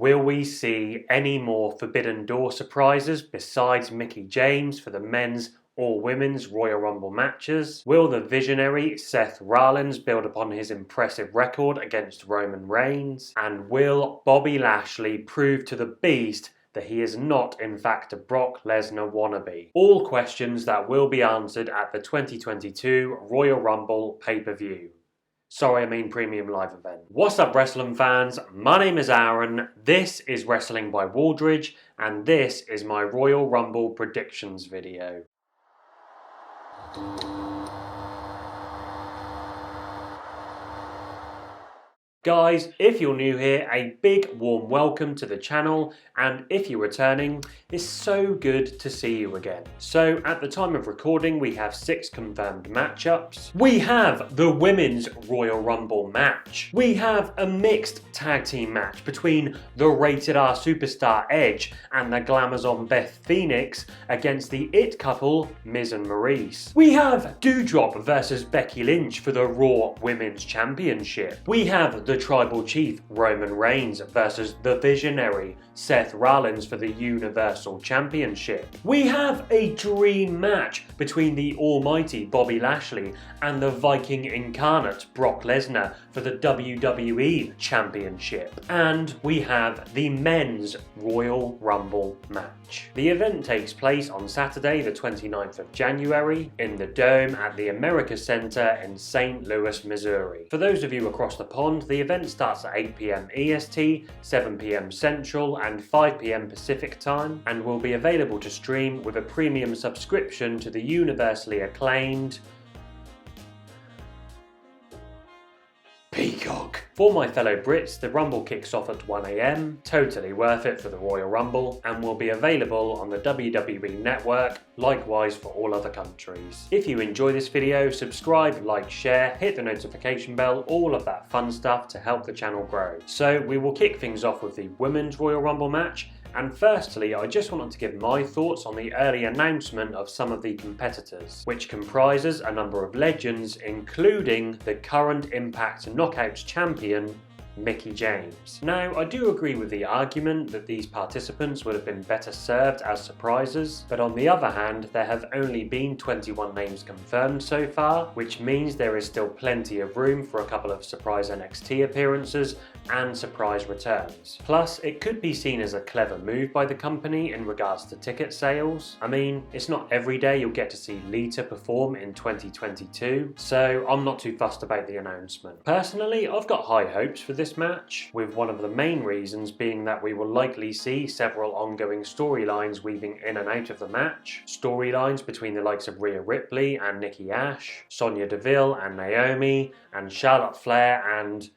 Will we see any more Forbidden Door surprises besides Mickie James for the men's or women's Royal Rumble matches? Will the visionary Seth Rollins build upon his impressive record against Roman Reigns? And will Bobby Lashley prove to the Beast that he is not in fact a Brock Lesnar wannabe? All questions that will be answered at the 2022 Royal Rumble pay-per-view. Sorry, I mean Premium Live event. What's up, wrestling fans? My name is Aaron, this is Wrestling by Wooldridge, and this is my Royal Rumble predictions video. Guys, if you're new here, a big warm welcome to the channel, and if you're returning, it's so good to see you again. So at the time of recording, we have 6 confirmed matchups. We have the Women's Royal Rumble match. We have a mixed tag team match between the Rated R superstar Edge and the Glamazon Beth Phoenix against the It couple, Miz and Maryse. We have Doudrop versus Becky Lynch for the Raw Women's Championship. We have the Tribal Chief Roman Reigns versus the visionary Seth Rollins for the Universal Championship. We have a dream match between the almighty Bobby Lashley and the Viking incarnate Brock Lesnar for the WWE Championship. And we have the men's Royal Rumble match. The event takes place on Saturday the 29th of January in the Dome at the America Center in St. Louis, Missouri. For those of you across the pond, the event starts at 8 PM EST, 7 PM Central and 5 PM Pacific time, and will be available to stream with a premium subscription to the universally acclaimed Peacock. For my fellow Brits, the Rumble kicks off at 1 AM, totally worth it for the Royal Rumble, and will be available on the WWE Network, likewise for all other countries. If you enjoy this video, subscribe, like, share, hit the notification bell, all of that fun stuff to help the channel grow. So we will kick things off with the Women's Royal Rumble match. And firstly, I just wanted to give my thoughts on the early announcement of some of the competitors, which comprises a number of legends, including the current Impact Knockouts champion, Mickie James. Now, I do agree with the argument that these participants would have been better served as surprises, but on the other hand, there have only been 21 names confirmed so far, which means there is still plenty of room for a couple of surprise NXT appearances and surprise returns. Plus, it could be seen as a clever move by the company in regards to ticket sales. I mean, it's not every day you'll get to see Lita perform in 2022, so I'm not too fussed about the announcement. Personally, I've got high hopes for this match, with one of the main reasons being that we will likely see several ongoing storylines weaving in and out of the match. Storylines between the likes of Rhea Ripley and Nikki Ash, Sonya Deville and Naomi, and Charlotte Flair and,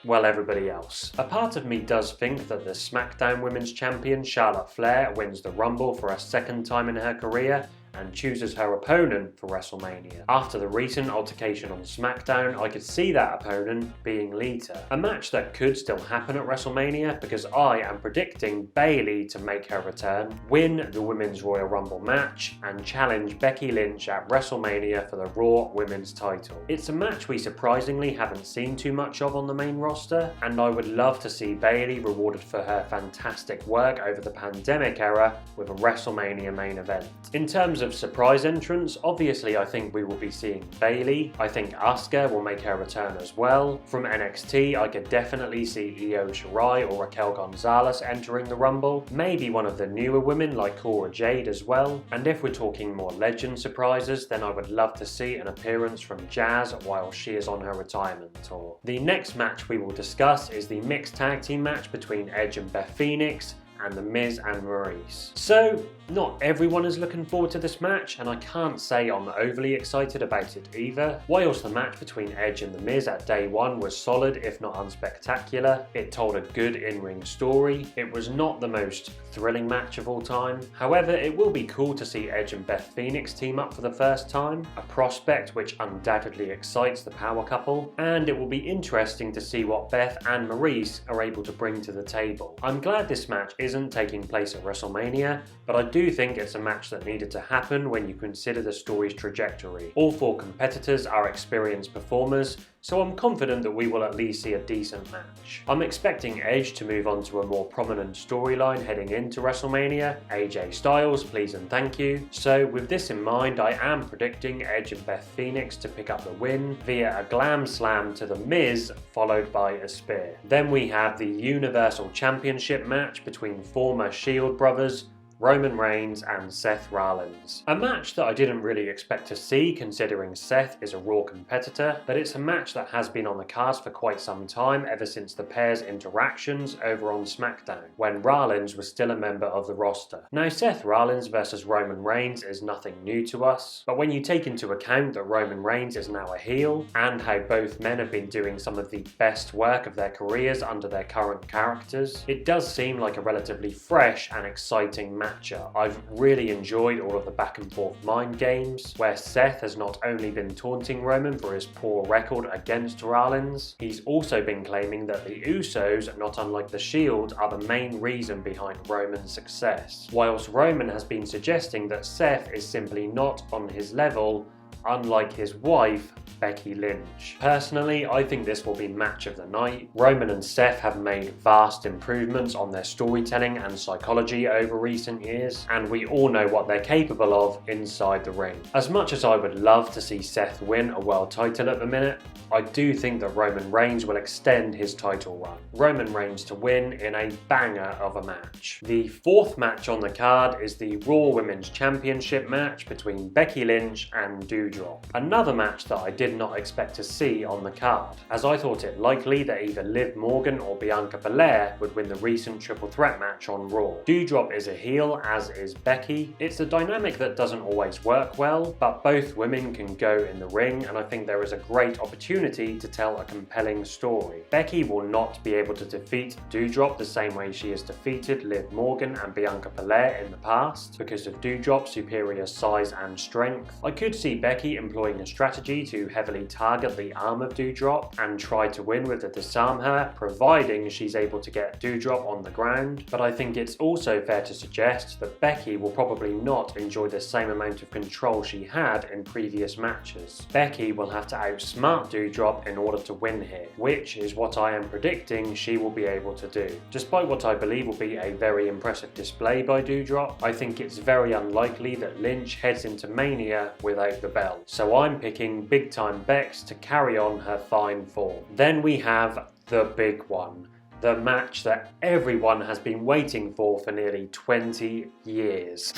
well, everybody else. A part of me does think that the SmackDown Women's Champion Charlotte Flair wins the Rumble for a second time in her career and chooses her opponent for WrestleMania. After the recent altercation on SmackDown, I could see that opponent being Lita. A match that could still happen at WrestleMania because I am predicting Bayley to make her return, win the Women's Royal Rumble match, and challenge Becky Lynch at WrestleMania for the Raw Women's title. It's a match we surprisingly haven't seen too much of on the main roster, and I would love to see Bayley rewarded for her fantastic work over the pandemic era with a WrestleMania main event. In terms of surprise entrants, obviously I think we will be seeing Bayley. I think Asuka will make her return as well. From NXT, I could definitely see Io Shirai or Raquel Gonzalez entering the Rumble. Maybe one of the newer women like Cora Jade as well. And if we're talking more legend surprises, then I would love to see an appearance from Jazz while she is on her retirement tour. The next match we will discuss is the mixed tag team match between Edge and Beth Phoenix and the Miz and Maryse. So, not everyone is looking forward to this match, and I can't say I'm overly excited about it either. Whilst the match between Edge and the Miz at day one was solid, if not unspectacular, it told a good in-ring story. It was not the most thrilling match of all time. However, it will be cool to see Edge and Beth Phoenix team up for the first time, a prospect which undoubtedly excites the power couple, and it will be interesting to see what Beth and Maryse are able to bring to the table. I'm glad this match isn't taking place at WrestleMania, but I do think it's a match that needed to happen when you consider the story's trajectory. All 4 competitors are experienced performers, so I'm confident that we will at least see a decent match. I'm expecting Edge to move on to a more prominent storyline heading into WrestleMania, AJ Styles please and thank you. So with this in mind, I am predicting Edge and Beth Phoenix to pick up the win via a glam slam to The Miz followed by a spear. Then we have the Universal Championship match between former Shield brothers Roman Reigns and Seth Rollins. A match that I didn't really expect to see considering Seth is a Raw competitor, but it's a match that has been on the cards for quite some time ever since the pair's interactions over on SmackDown, when Rollins was still a member of the roster. Now Seth Rollins versus Roman Reigns is nothing new to us, but when you take into account that Roman Reigns is now a heel, and how both men have been doing some of the best work of their careers under their current characters, it does seem like a relatively fresh and exciting match. I've really enjoyed all of the back and forth mind games, where Seth has not only been taunting Roman for his poor record against Rollins, he's also been claiming that the Usos, not unlike the Shield, are the main reason behind Roman's success, whilst Roman has been suggesting that Seth is simply not on his level, unlike his wife, Becky Lynch. Personally, I think this will be match of the night. Roman and Seth have made vast improvements on their storytelling and psychology over recent years, and we all know what they're capable of inside the ring. As much as I would love to see Seth win a world title at the minute, I do think that Roman Reigns will extend his title run. Roman Reigns to win in a banger of a match. The fourth match on the card is the Raw Women's Championship match between Becky Lynch and Doudrop. Another match that I did not expect to see on the card, as I thought it likely that either Liv Morgan or Bianca Belair would win the recent triple threat match on Raw. Doudrop is a heel, as is Becky. It's a dynamic that doesn't always work well, but both women can go in the ring, and I think there is a great opportunity to tell a compelling story. Becky will not be able to defeat Doudrop the same way she has defeated Liv Morgan and Bianca Belair in the past because of Doudrop's superior size and strength. I could see Becky employing a strategy to heavily target the arm of Doudrop and try to win with the disarm her, providing she's able to get Doudrop on the ground, but I think it's also fair to suggest that Becky will probably not enjoy the same amount of control she had in previous matches. Becky will have to outsmart Doudrop in order to win here, which is what I am predicting she will be able to do. Despite what I believe will be a very impressive display by Doudrop, I think it's very unlikely that Lynch heads into Mania without the belt. So I'm picking Big Time Bex to carry on her fine form. Then we have the big one. The match that everyone has been waiting for nearly 20 years.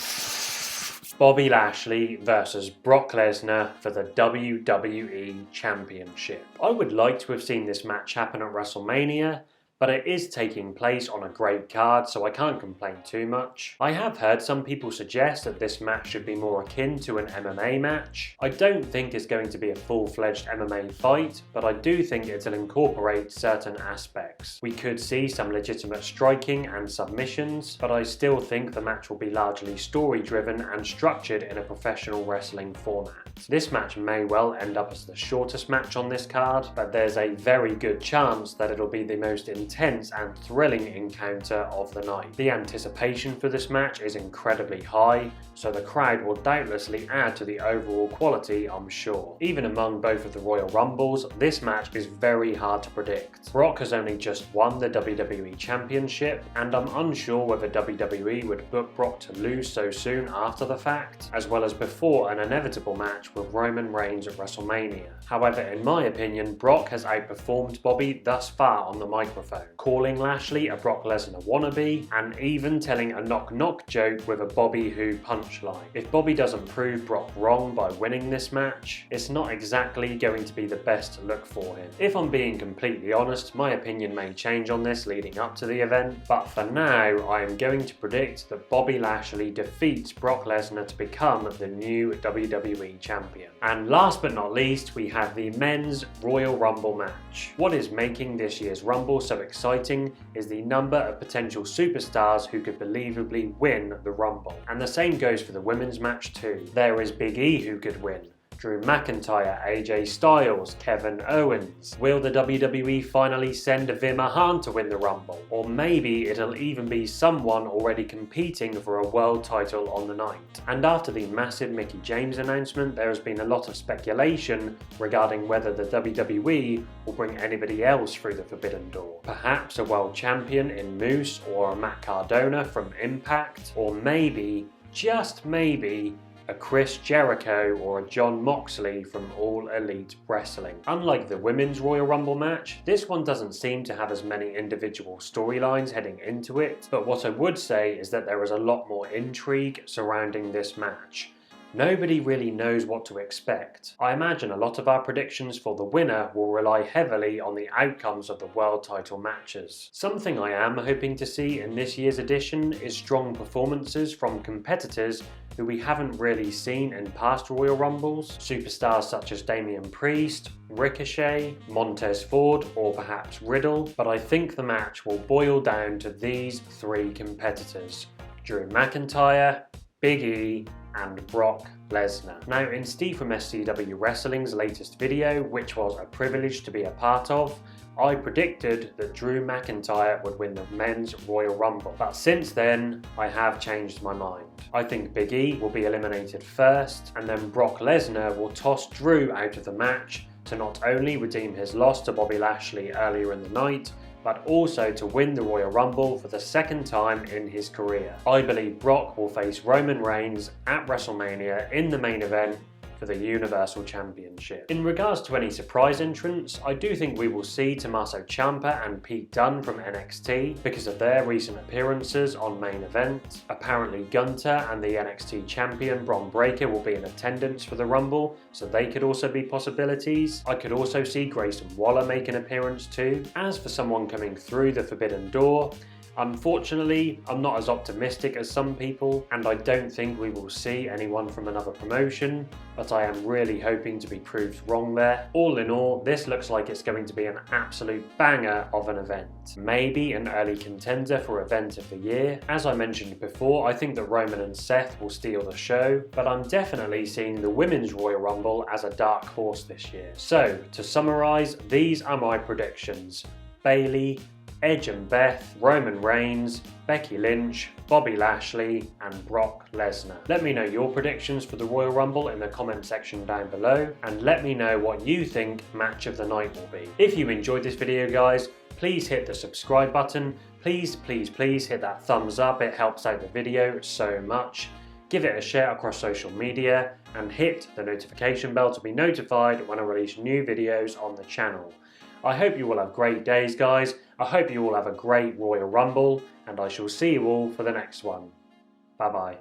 Bobby Lashley versus Brock Lesnar for the WWE Championship. I would like to have seen this match happen at WrestleMania, but it is taking place on a great card, so I can't complain too much. I have heard some people suggest that this match should be more akin to an MMA match. I don't think it's going to be a full-fledged MMA fight, but I do think it'll incorporate certain aspects. We could see some legitimate striking and submissions, but I still think the match will be largely story-driven and structured in a professional wrestling format. This match may well end up as the shortest match on this card, but there's a very good chance that it'll be the most intense and thrilling encounter of the night. The anticipation for this match is incredibly high, so the crowd will doubtlessly add to the overall quality, I'm sure. Even among both of the Royal Rumbles, this match is very hard to predict. Brock has only just won the WWE Championship, and I'm unsure whether WWE would book Brock to lose so soon after the fact, as well as before an inevitable match with Roman Reigns at WrestleMania. However, in my opinion, Brock has outperformed Bobby thus far on the microphone, calling Lashley a Brock Lesnar wannabe, and even telling a knock-knock joke with a Bobby Who punchline. If Bobby doesn't prove Brock wrong by winning this match, it's not exactly going to be the best look for him. If I'm being completely honest, my opinion may change on this leading up to the event, but for now, I am going to predict that Bobby Lashley defeats Brock Lesnar to become the new WWE Champion. And last but not least, we have the Men's Royal Rumble match. What is making this year's Rumble so exciting is the number of potential superstars who could believably win the Rumble. And the same goes for the women's match too. There is Big E who could win, Drew McIntyre, AJ Styles, Kevin Owens? Will the WWE finally send Veer Mahaan to win the Rumble? Or maybe it'll even be someone already competing for a world title on the night. And after the massive Mickie James announcement, there has been a lot of speculation regarding whether the WWE will bring anybody else through the Forbidden Door. Perhaps a world champion in Moose or a Matt Cardona from Impact, or maybe, just maybe, a Chris Jericho or a Jon Moxley from All Elite Wrestling. Unlike the Women's Royal Rumble match, this one doesn't seem to have as many individual storylines heading into it, but what I would say is that there is a lot more intrigue surrounding this match. Nobody really knows what to expect. I imagine a lot of our predictions for the winner will rely heavily on the outcomes of the world title matches. Something I am hoping to see in this year's edition is strong performances from competitors who we haven't really seen in past Royal Rumbles. Superstars such as Damian Priest, Ricochet, Montez Ford, or perhaps Riddle. But I think the match will boil down to these three competitors: Drew McIntyre, Big E, and Brock Lesnar. Now, in Steve from SCW Wrestling's latest video, which was a privilege to be a part of, I predicted that Drew McIntyre would win the Men's Royal Rumble. But since then, I have changed my mind. I think Big E will be eliminated first, and then Brock Lesnar will toss Drew out of the match to not only redeem his loss to Bobby Lashley earlier in the night, but also to win the Royal Rumble for the second time in his career. I believe Brock will face Roman Reigns at WrestleMania in the main event for the Universal Championship. In regards to any surprise entrants, I do think we will see Tommaso Ciampa and Pete Dunne from NXT because of their recent appearances on main event. Apparently Gunther and the NXT champion Bron Breakker will be in attendance for the Rumble, so they could also be possibilities. I could also see Grayson Waller make an appearance too. As for someone coming through the Forbidden Door, unfortunately, I'm not as optimistic as some people, and I don't think we will see anyone from another promotion, but I am really hoping to be proved wrong there. All in all, this looks like it's going to be an absolute banger of an event. Maybe an early contender for Event of the Year. As I mentioned before, I think that Roman and Seth will steal the show, but I'm definitely seeing the Women's Royal Rumble as a dark horse this year. So, to summarise, these are my predictions. Bayley, Edge and Beth, Roman Reigns, Becky Lynch, Bobby Lashley, and Brock Lesnar. Let me know your predictions for the Royal Rumble in the comment section down below, and let me know what you think match of the night will be. If you enjoyed this video, guys, please hit the subscribe button. Please hit that thumbs up. It helps out the video so much. Give it a share across social media, and hit the notification bell to be notified when I release new videos on the channel. I hope you all have great days, guys. I hope you all have a great Royal Rumble, and I shall see you all for the next one. Bye bye.